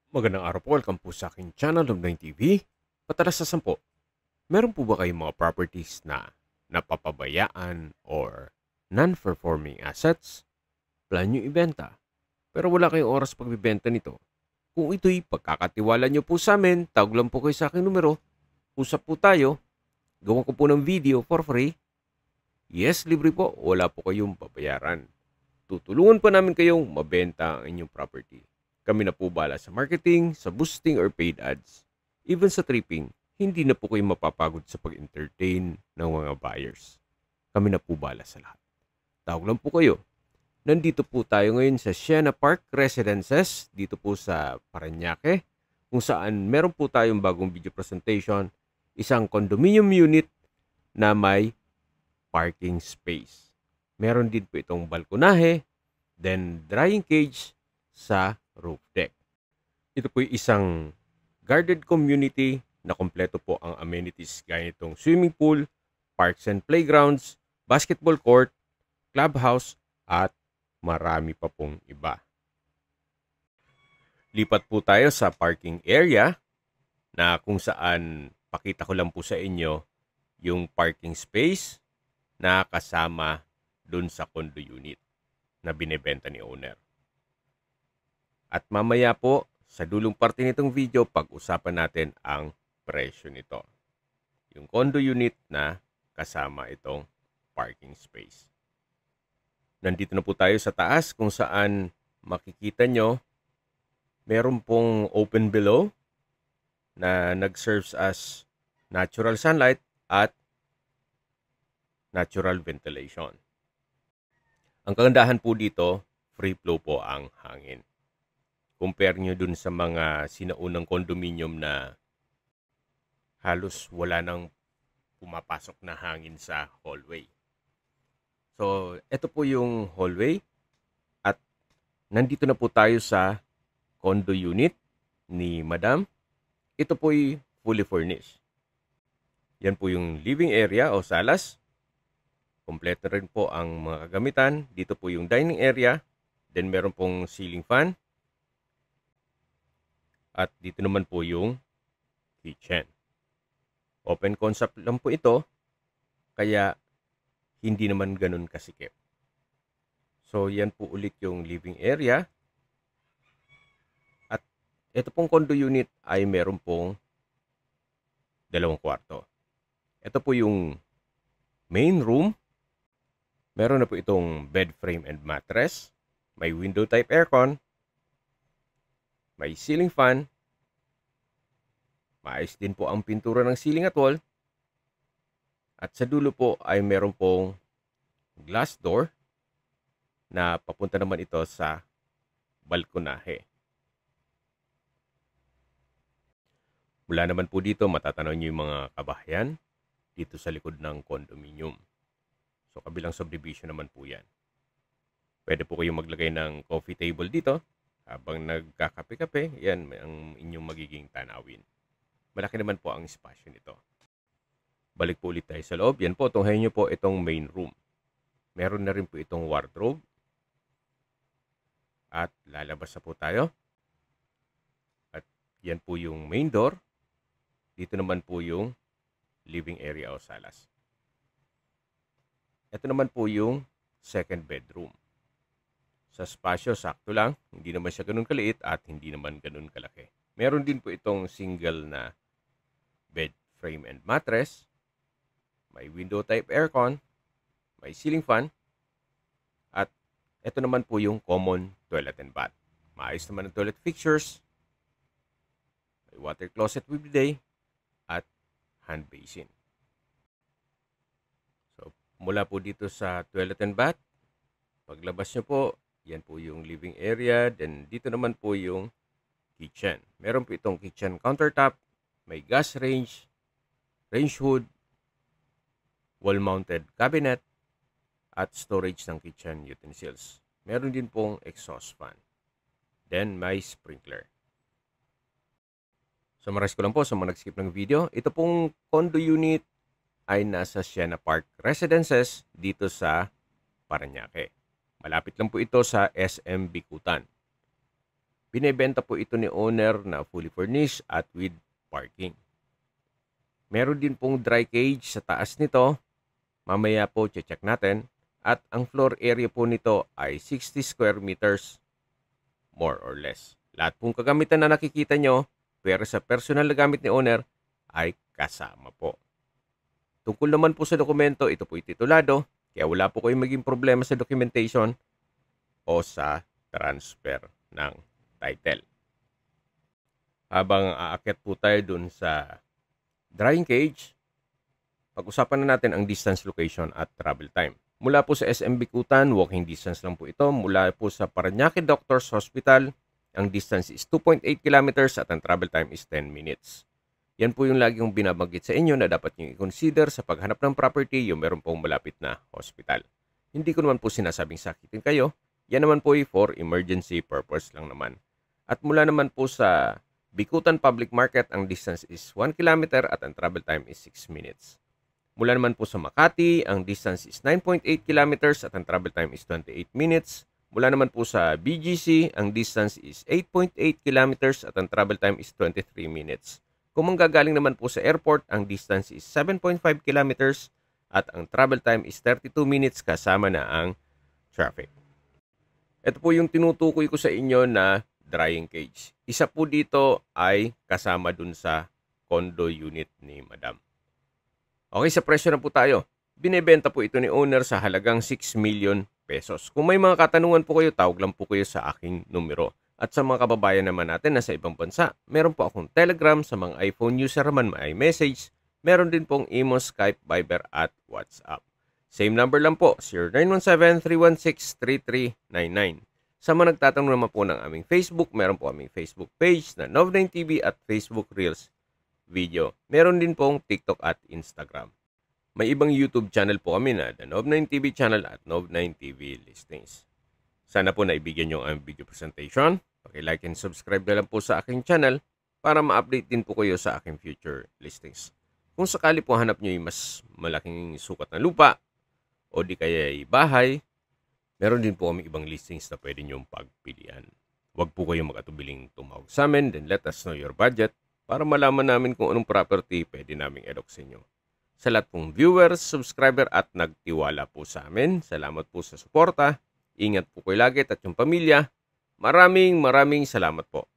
Magandang araw po, welcome po sa aking channel, Log9 TV. Patalasasan po, meron po ba kayong mga properties na napapabayaan or non-performing assets? Plan nyo ibenta, pero wala kayong oras pagbibenta nito. Kung ito'y pagkakatiwala nyo po sa amin, tawag lang po kayo sa aking numero, usap po tayo, gawan ko po ng video for free. Yes, libre po, wala po kayong babayaran. Tutulungan pa namin kayong mabenta ang inyong property. Kami na po bala sa marketing, sa boosting or paid ads. Even sa tripping, hindi na po kayo mapapagod sa pag-entertain ng mga buyers. Kami na po bala sa lahat. Tawag lang po kayo. Nandito po tayo ngayon sa Sienna Park Residences, dito po sa Parañaque, kung saan meron po tayong bagong video presentation, isang condominium unit na may parking space. Meron din po itong balkonahe, then drying cage sa roof deck. Ito po yung isang guarded community na kompleto po ang amenities gaya itong swimming pool, parks and playgrounds, basketball court, clubhouse, at marami pa pong iba. Lipat po tayo sa parking area na kung saan pakita ko lang po sa inyo yung parking space na kasama dun sa condo unit na binebenta ni owner. At mamaya po, sa dulong parte nitong video, pag-usapan natin ang presyo nito. Yung condo unit na kasama itong parking space. Nandito na po tayo sa taas kung saan makikita nyo, meron pong open below na nag-serves as natural sunlight at natural ventilation. Ang kagandahan po dito, free flow po ang hangin. Compare nyo dun sa mga sinaunang condominium na halos wala nang pumapasok na hangin sa hallway. So, ito po yung hallway at nandito na po tayo sa condo unit ni Madam. Ito po ay fully furnished. Yan po yung living area o salas. Kompleto rin po ang mga kagamitan. Dito po yung dining area. Then meron pong ceiling fan. At dito naman po yung kitchen. Open concept lang po ito. Kaya hindi naman ganun kasikip. So yan po ulit yung living area. At ito pong condo unit ay meron pong 2 kwarto. Ito po yung main room. Meron na po itong bed frame and mattress. May window type aircon. May ceiling fan. Maayos din po ang pintura ng ceiling at wall. At sa dulo po ay meron pong glass door na papunta naman ito sa balkonahe. Mula naman po dito matatanaw niyo yung mga kabahayan dito sa likod ng condominium. So kabilang subdivision naman po yan. Pwede po kayong maglagay ng coffee table dito. Habang nagkakape-kape, yan ang inyong magiging tanawin. Malaki naman po ang espasyo nito. Balik po ulit tayo sa loob. Yan po, tunghayin nyo po itong main room. Meron na rin po itong wardrobe. At lalabas na po tayo. At yan po yung main door. Dito naman po yung living area o salas. Ito naman po yung second bedroom. Sa spasyo, sakto lang. Hindi naman siya ganun kaliit at hindi naman ganun kalaki. Meron din po itong single na bed frame and mattress. May window type aircon. May ceiling fan. At ito naman po yung common toilet and bath. Maayos naman ang toilet fixtures. May water closet with bidet. At hand basin. So, mula po dito sa toilet and bath, paglabas nyo po, yan po yung living area. Then, dito naman po yung kitchen. Meron po itong kitchen countertop. May gas range, range hood, wall-mounted cabinet, at storage ng kitchen utensils. Meron din pong exhaust fan. Then, may sprinkler. Summarize ko lang po sa mga nag-skip ng video. Ito pong condo unit ay nasa Sienna Park Residences dito sa Parañaque. Malapit lang po ito sa SM Bikutan. Binebenta po ito ni owner na fully furnished at with parking. Meron din pong dry cage sa taas nito. Mamaya po check natin. At ang floor area po nito ay 60 square meters more or less. Lahat pong kagamitan na nakikita nyo, pero sa personal na gamit ni owner ay kasama po. Tungkol naman po sa dokumento, ito po titulado, kaya wala po kayong maging problema sa documentation o sa transfer ng title. Habang aakyat po tayo dun sa drying cage, pag-usapan na natin ang distance, location at travel time. Mula po sa SM Bicutan, walking distance lang po ito. Mula po sa Parañaque Doctors Hospital, ang distance is 2.8 kilometers at ang travel time is 10 minutes. Yan po yung lagi kong binabanggit sa inyo na dapat nyo i-consider sa paghanap ng property yung meron pong malapit na hospital. Hindi ko naman po sinasabing sakitin kayo. Yan naman po ay for emergency purpose lang naman. At mula naman po sa Bicutan Public Market, ang distance is 1 kilometer at ang travel time is 6 minutes. Mula naman po sa Makati, ang distance is 9.8 kilometers at ang travel time is 28 minutes. Mula naman po sa BGC, ang distance is 8.8 kilometers at ang travel time is 23 minutes. Kung manggagaling naman po sa airport, ang distance is 7.5 kilometers at ang travel time is 32 minutes kasama na ang traffic. Ito po yung tinutukoy ko sa inyo na drying cage. Isa po dito ay kasama dun sa condo unit ni Madam. Okay, sa presyo na po tayo. Binebenta po ito ni owner sa halagang 6 million pesos. Kung may mga katanungan po kayo, tawag lang po kayo sa aking numero. At sa mga kababayan naman natin na sa ibang bansa, meron po akong Telegram. Sa mga iPhone user naman, may iMessage. Meron din pong Imo, Skype, Viber at WhatsApp. Same number lang po, 0917-316-3399. Sa mga nagtatanong naman po ng aming Facebook, meron po aming Facebook page na Nov9TV at Facebook Reels video. Meron din pong TikTok at Instagram. May ibang YouTube channel po kami na The Nov9TV channel at Nov9TV Listings. Sana po naibigyan nyo ang video presentation. Paki-like and subscribe na lang po sa aking channel para ma-update din po kayo sa aking future listings. Kung sakali po hanap nyo yung mas malaking sukat na lupa o di kaya ay bahay, meron din po kami ibang listings na pwede nyong pagpilian. Huwag po kayong mag-atubiling tumawag sa amin, then let us know your budget para malaman namin kung anong property pwede naming edok sa inyo. Sa lahat pong viewers, subscriber at nagtiwala po sa amin, salamat po sa suporta. Ingat po kayo lagi at yung pamilya. Maraming salamat po.